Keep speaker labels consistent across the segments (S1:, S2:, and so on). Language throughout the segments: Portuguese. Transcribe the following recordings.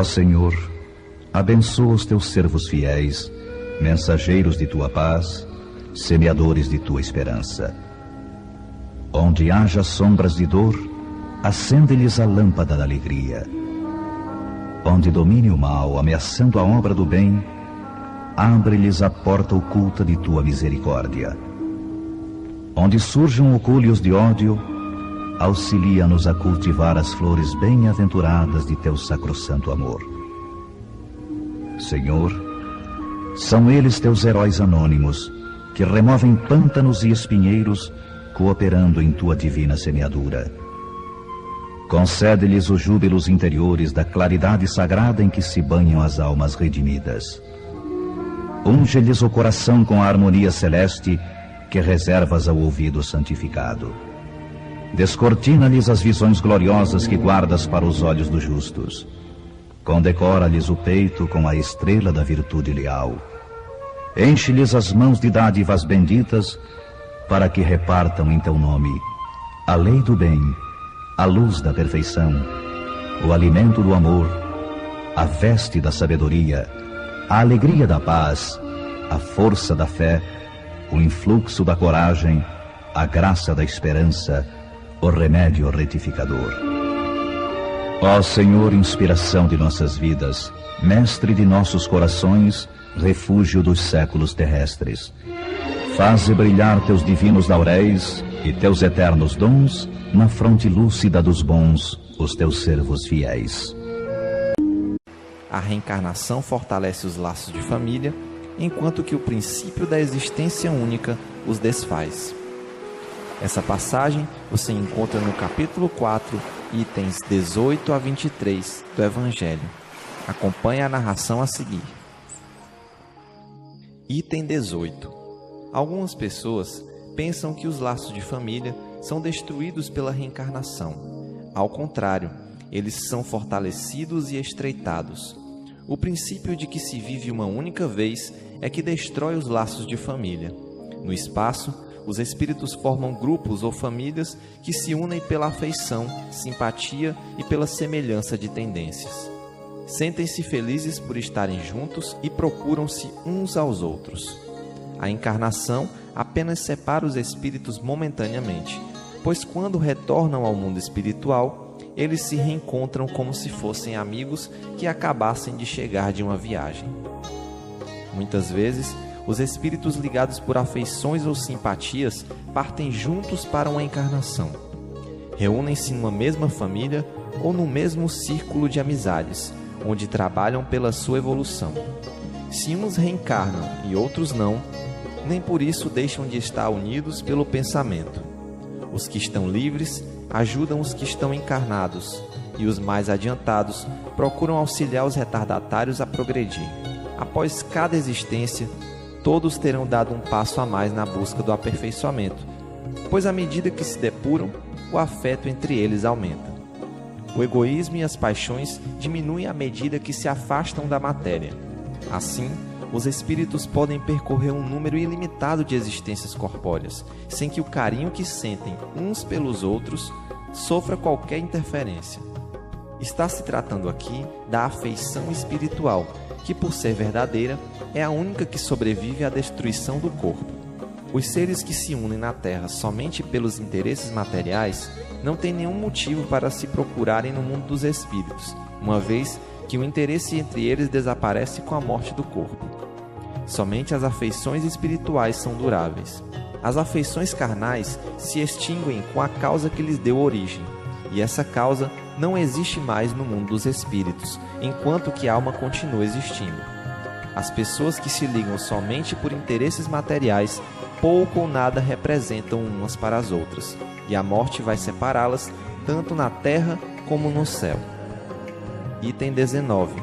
S1: Ó Senhor, abençoa os teus servos fiéis, mensageiros de tua paz, semeadores de tua esperança. Onde haja sombras de dor, acende-lhes a lâmpada da alegria. Onde domine o mal, ameaçando a obra do bem, abre-lhes a porta oculta de tua misericórdia. Onde surjam orgulhos de ódio, auxilia-nos a cultivar as flores bem-aventuradas de teu sacrossanto amor. Senhor, são eles teus heróis anônimos, que removem pântanos e espinheiros, cooperando em tua divina semeadura. Concede-lhes os júbilos interiores da claridade sagrada em que se banham as almas redimidas. Unge-lhes o coração com a harmonia celeste que reservas ao ouvido santificado. Descortina-lhes as visões gloriosas que guardas para os olhos dos justos. Condecora-lhes o peito com a estrela da virtude leal. Enche-lhes as mãos de dádivas benditas, para que repartam em teu nome a lei do bem, a luz da perfeição, o alimento do amor, a veste da sabedoria, a alegria da paz, a força da fé, o influxo da coragem, a graça da esperança, o remédio retificador. Ó Senhor, inspiração de nossas vidas, mestre de nossos corações, refúgio dos séculos terrestres, faze brilhar teus divinos lauréis e teus eternos dons na fronte lúcida dos bons, os teus servos fiéis.
S2: A reencarnação fortalece os laços de família, enquanto que o princípio da existência única os desfaz. Essa passagem você encontra no capítulo 4, itens 18 a 23 do Evangelho. Acompanhe a narração a seguir. Item 18. Algumas pessoas pensam que os laços de família são destruídos pela reencarnação. Ao contrário, eles são fortalecidos e estreitados. O princípio de que se vive uma única vez é que destrói os laços de família. No espaço, os espíritos formam grupos ou famílias que se unem pela afeição, simpatia e pela semelhança de tendências. Sentem-se felizes por estarem juntos e procuram-se uns aos outros. A encarnação apenas separa os espíritos momentaneamente, pois quando retornam ao mundo espiritual, eles se reencontram como se fossem amigos que acabassem de chegar de uma viagem. Muitas vezes, os espíritos ligados por afeições ou simpatias partem juntos para uma encarnação. Reúnem-se numa mesma família ou no mesmo círculo de amizades, onde trabalham pela sua evolução. Se uns reencarnam e outros não, nem por isso deixam de estar unidos pelo pensamento. Os que estão livres ajudam os que estão encarnados, e os mais adiantados procuram auxiliar os retardatários a progredir. Após cada existência, todos terão dado um passo a mais na busca do aperfeiçoamento, pois à medida que se depuram, o afeto entre eles aumenta. O egoísmo e as paixões diminuem à medida que se afastam da matéria. Assim, os espíritos podem percorrer um número ilimitado de existências corpóreas, sem que o carinho que sentem uns pelos outros sofra qualquer interferência. Está se tratando aqui da afeição espiritual, que, por ser verdadeira, é a única que sobrevive à destruição do corpo. Os seres que se unem na Terra somente pelos interesses materiais não têm nenhum motivo para se procurarem no mundo dos espíritos, uma vez que o interesse entre eles desaparece com a morte do corpo. Somente as afeições espirituais são duráveis. As afeições carnais se extinguem com a causa que lhes deu origem, e essa causa não existe mais no mundo dos espíritos, enquanto que a alma continua existindo. As pessoas que se ligam somente por interesses materiais pouco ou nada representam umas para as outras, e a morte vai separá-las tanto na terra como no céu. Item 19.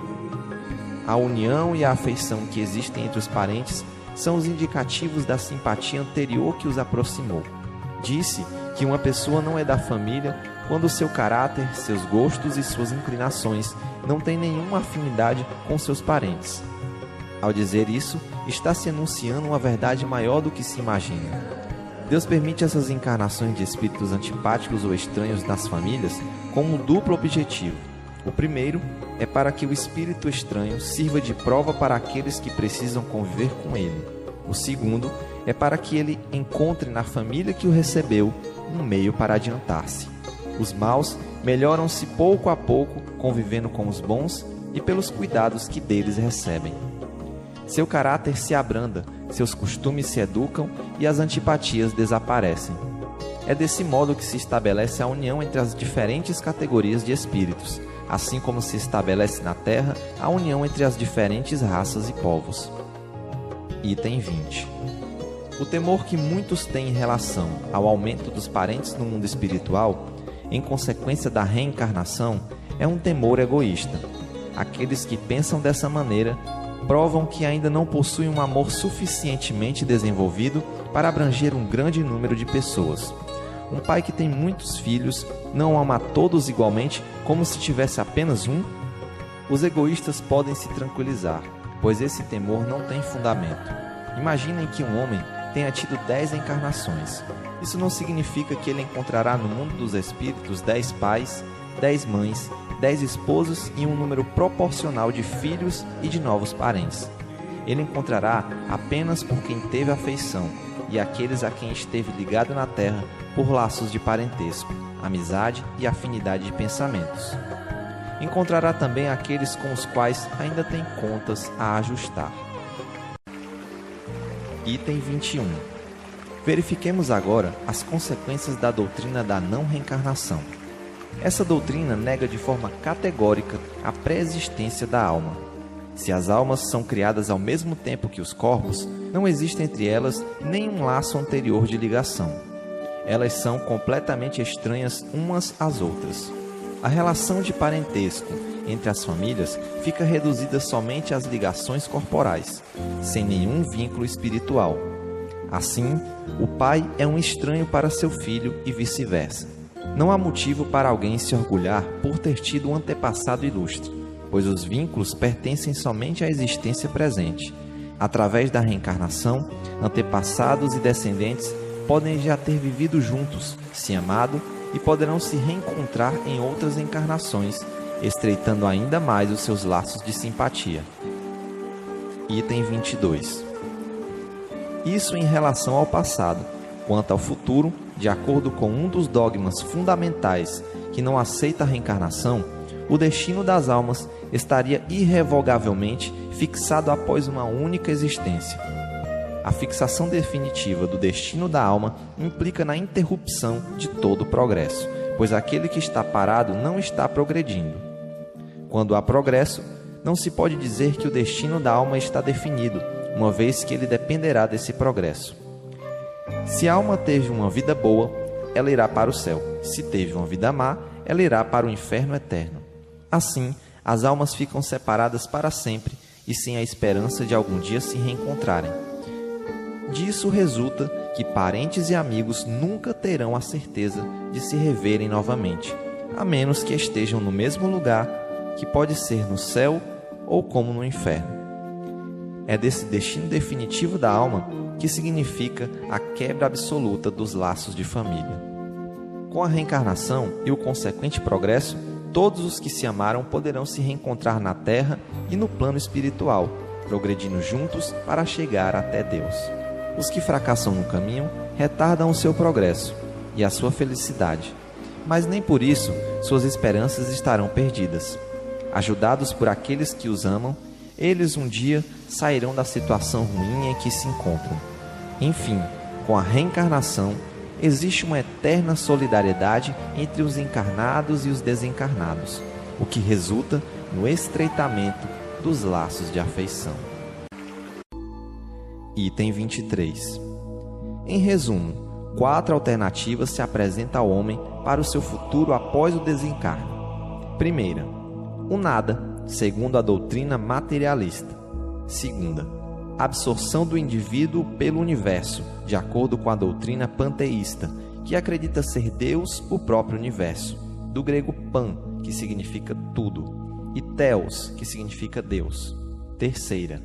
S2: A união e a afeição que existem entre os parentes são os indicativos da simpatia anterior que os aproximou. Disse que uma pessoa não é da família quando seu caráter, seus gostos e suas inclinações não têm nenhuma afinidade com seus parentes. Ao dizer isso, está se anunciando uma verdade maior do que se imagina. Deus permite essas encarnações de espíritos antipáticos ou estranhos nas famílias com um duplo objetivo: O primeiro é para que o espírito estranho sirva de prova para aqueles que precisam conviver com ele. O segundo é para que ele encontre na família que o recebeu um meio para adiantar-se. Os maus melhoram-se pouco a pouco, convivendo com os bons e pelos cuidados que deles recebem. Seu caráter se abranda, seus costumes se educam e as antipatias desaparecem. É desse modo que se estabelece a união entre as diferentes categorias de espíritos, assim como se estabelece na Terra a união entre as diferentes raças e povos. Item 20. O temor que muitos têm em relação ao aumento dos parentes no mundo espiritual, em consequência da reencarnação, é um temor egoísta. Aqueles que pensam dessa maneira provam que ainda não possuem um amor suficientemente desenvolvido para abranger um grande número de pessoas. Um pai que tem muitos filhos não ama a todos igualmente como se tivesse apenas um? Os egoístas podem se tranquilizar, pois esse temor não tem fundamento. Imaginem que um homem tenha tido 10 encarnações. Isso não significa que ele encontrará no mundo dos espíritos 10 pais, 10 mães, 10 esposos e um número proporcional de filhos e de novos parentes. Ele encontrará apenas por quem teve afeição e aqueles a quem esteve ligado na terra por laços de parentesco, amizade e afinidade de pensamentos. Encontrará também aqueles com os quais ainda tem contas a ajustar. Item 21. Verifiquemos agora as consequências da doutrina da não reencarnação. Essa doutrina nega de forma categórica a pré-existência da alma. Se as almas são criadas ao mesmo tempo que os corpos, não existe entre elas nenhum laço anterior de ligação. Elas são completamente estranhas umas às outras. A relação de parentesco entre as famílias fica reduzida somente às ligações corporais, sem nenhum vínculo espiritual. Assim, o pai é um estranho para seu filho e vice-versa. Não há motivo para alguém se orgulhar por ter tido um antepassado ilustre, pois os vínculos pertencem somente à existência presente. Através da reencarnação, antepassados e descendentes podem já ter vivido juntos, se amado, e poderão se reencontrar em outras encarnações, estreitando ainda mais os seus laços de simpatia. Item 22. Isso em relação ao passado. Quanto ao futuro, de acordo com um dos dogmas fundamentais que não aceita a reencarnação, o destino das almas estaria irrevogavelmente fixado após uma única existência. A fixação definitiva do destino da alma implica na interrupção de todo o progresso, pois aquele que está parado não está progredindo. Quando há progresso, não se pode dizer que o destino da alma está definido, uma vez que ele dependerá desse progresso. Se a alma teve uma vida boa, ela irá para o céu. Se teve uma vida má, ela irá para o inferno eterno. Assim, as almas ficam separadas para sempre e sem a esperança de algum dia se reencontrarem. Disso resulta que parentes e amigos nunca terão a certeza de se reverem novamente, a menos que estejam no mesmo lugar, que pode ser no céu ou como no inferno. É desse destino definitivo da alma que significa a quebra absoluta dos laços de família. Com a reencarnação e o consequente progresso, todos os que se amaram poderão se reencontrar na terra e no plano espiritual, progredindo juntos para chegar até Deus. Os que fracassam no caminho retardam o seu progresso e a sua felicidade, mas nem por isso suas esperanças estarão perdidas. Ajudados por aqueles que os amam, eles um dia sairão da situação ruim em que se encontram. Enfim, com a reencarnação, existe uma eterna solidariedade entre os encarnados e os desencarnados, o que resulta no estreitamento dos laços de afeição. Item 23. Em resumo, 4 alternativas se apresentam ao homem para o seu futuro após o desencarne. Primeira, o nada, segundo a doutrina materialista. Segunda, absorção do indivíduo pelo universo, de acordo com a doutrina panteísta, que acredita ser Deus o próprio universo, do grego pan, que significa tudo, e theos, que significa Deus. Terceira,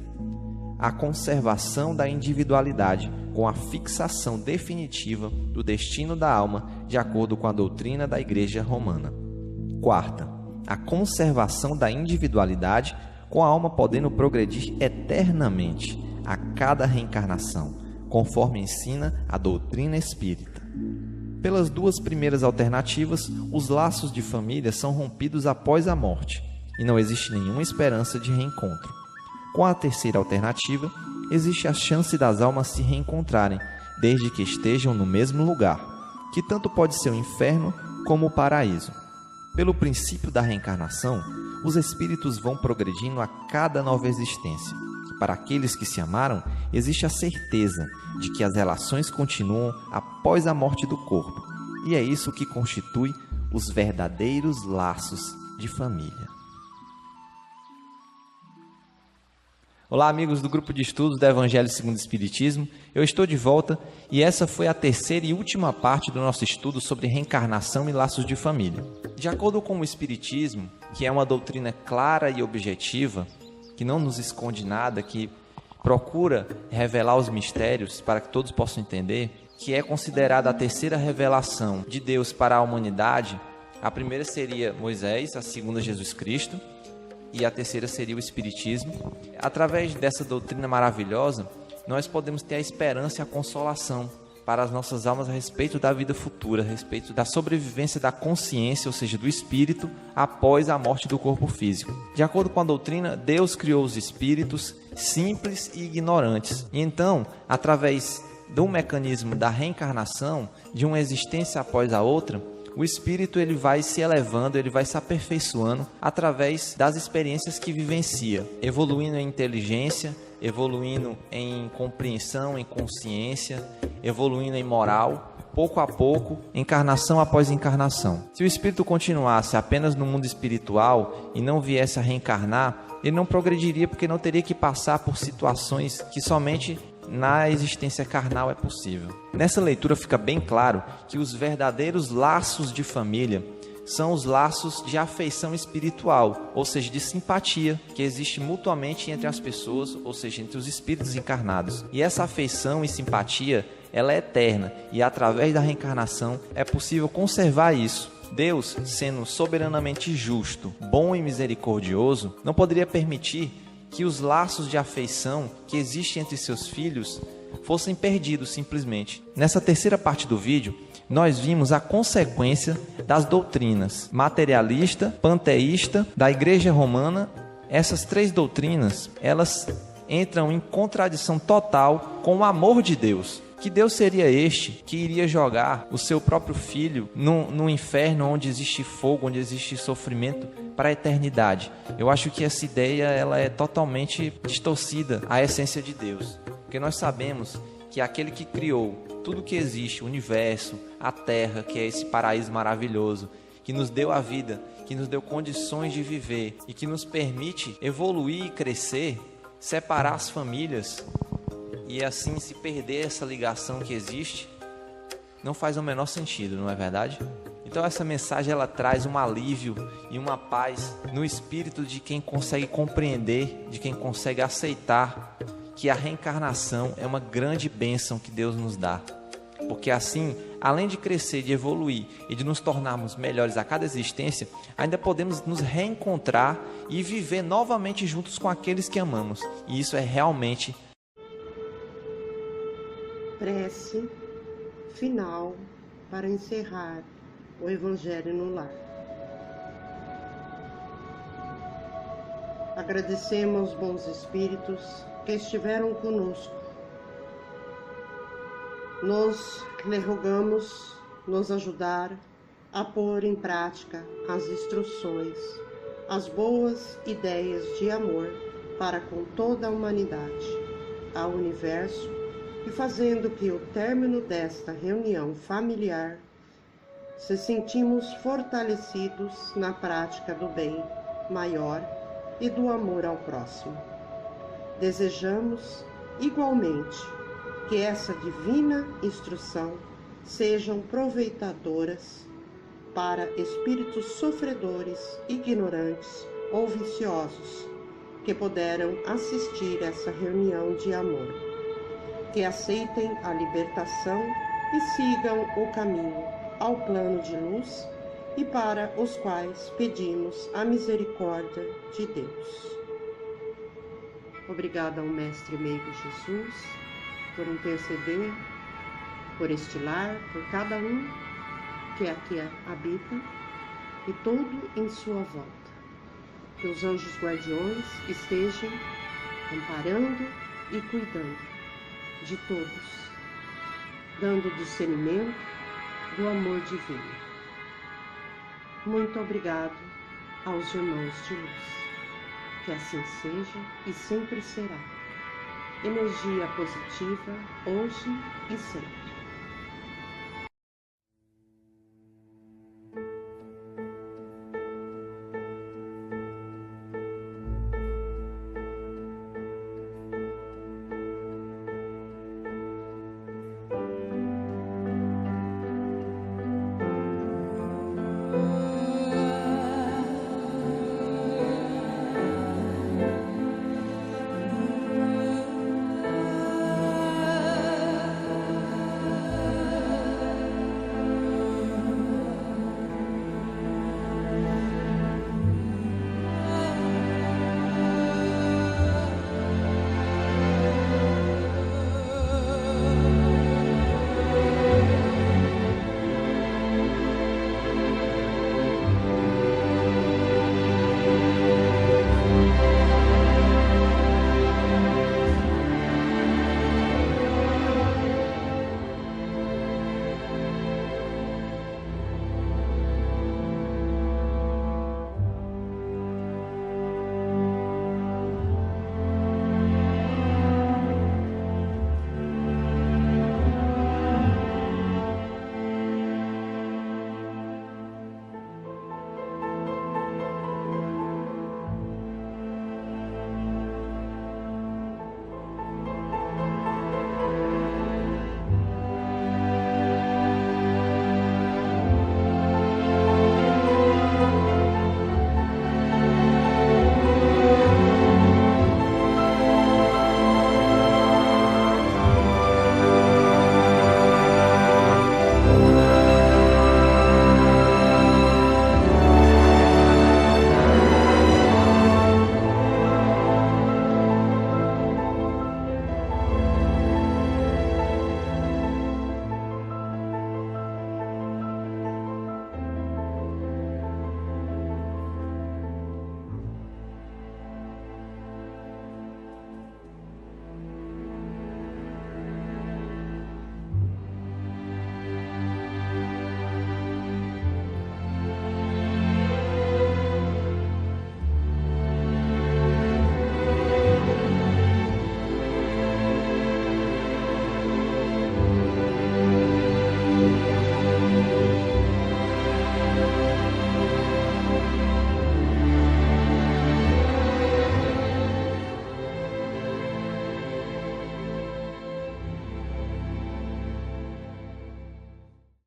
S2: a conservação da individualidade com a fixação definitiva do destino da alma, de acordo com a doutrina da Igreja Romana. Quarta, a conservação da individualidade, com a alma podendo progredir eternamente a cada reencarnação, conforme ensina a doutrina espírita. Pelas duas primeiras alternativas, os laços de família são rompidos após a morte e não existe nenhuma esperança de reencontro. Com a terceira alternativa, existe a chance das almas se reencontrarem, desde que estejam no mesmo lugar, que tanto pode ser o inferno como o paraíso. Pelo princípio da reencarnação, os espíritos vão progredindo a cada nova existência. Para aqueles que se amaram, existe a certeza de que as relações continuam após a morte do corpo, e é isso que constitui os verdadeiros laços de família. Olá, amigos do grupo de estudos do Evangelho segundo o Espiritismo. Eu estou de volta e essa foi a terceira e última parte do nosso estudo sobre reencarnação e laços de família. De acordo com o Espiritismo, que é uma doutrina clara e objetiva, que não nos esconde nada, que procura revelar os mistérios para que todos possam entender, que é considerada a terceira revelação de Deus para a humanidade. A primeira seria Moisés, a segunda Jesus Cristo, e a terceira seria o Espiritismo. Através dessa doutrina maravilhosa, nós podemos ter a esperança e a consolação para as nossas almas a respeito da vida futura, a respeito da sobrevivência da consciência, ou seja, do espírito, após a morte do corpo físico. De acordo com a doutrina, Deus criou os espíritos simples e ignorantes. E então, através do mecanismo da reencarnação, de uma existência após a outra, o espírito ele vai se elevando, ele vai se aperfeiçoando através das experiências que vivencia, evoluindo em inteligência, evoluindo em compreensão, em consciência, evoluindo em moral, pouco a pouco, encarnação após encarnação. Se o espírito continuasse apenas no mundo espiritual e não viesse a reencarnar, ele não progrediria porque não teria que passar por situações que somente na existência carnal é possível. Nessa leitura fica bem claro que os verdadeiros laços de família são os laços de afeição espiritual, ou seja, de simpatia, que existe mutuamente entre as pessoas, ou seja, entre os espíritos encarnados. E essa afeição e simpatia, ela é eterna, e através da reencarnação é possível conservar isso. Deus, sendo soberanamente justo, bom e misericordioso, não poderia permitir que os laços de afeição que existem entre seus filhos fossem perdidos simplesmente. Nessa terceira parte do vídeo, nós vimos a consequência das doutrinas materialista, panteísta, da Igreja Romana. Essas três doutrinas, elas entram em contradição total com o amor de Deus. Que Deus seria este que iria jogar o seu próprio filho no inferno, onde existe fogo, onde existe sofrimento, para a eternidade? Eu acho que essa ideia ela é totalmente distorcida à essência de Deus. Porque nós sabemos que aquele que criou tudo que existe, o universo, a terra, que é esse paraíso maravilhoso, que nos deu a vida, que nos deu condições de viver e que nos permite evoluir e crescer, separar as famílias e assim se perder essa ligação que existe, não faz o menor sentido, não é verdade? Então essa mensagem ela traz um alívio e uma paz no espírito de quem consegue compreender, de quem consegue aceitar que a reencarnação é uma grande bênção que Deus nos dá. Porque assim, além de crescer, de evoluir e de nos tornarmos melhores a cada existência, ainda podemos nos reencontrar e viver novamente juntos com aqueles que amamos. E isso é realmente
S3: prece final para encerrar o Evangelho no Lar. Agradecemos aos bons espíritos que estiveram conosco. Nós lhe rogamos nos ajudar a pôr em prática as instruções, as boas ideias de amor para com toda a humanidade, ao universo, e fazendo que o término desta reunião familiar se sentimos fortalecidos na prática do bem maior e do amor ao próximo. Desejamos igualmente que essa divina instrução sejam proveitadoras para espíritos sofredores, ignorantes ou viciosos que puderam assistir essa reunião de amor. Que aceitem a libertação e sigam o caminho ao plano de luz e para os quais pedimos a misericórdia de Deus. Obrigada ao Mestre Meigo Jesus por interceder por este lar, por cada um que aqui habita e tudo em sua volta. Que os anjos guardiões estejam amparando e cuidando de todos, dando discernimento do amor divino. Muito obrigado aos irmãos de luz. Que assim seja e sempre será. Energia positiva hoje e sempre.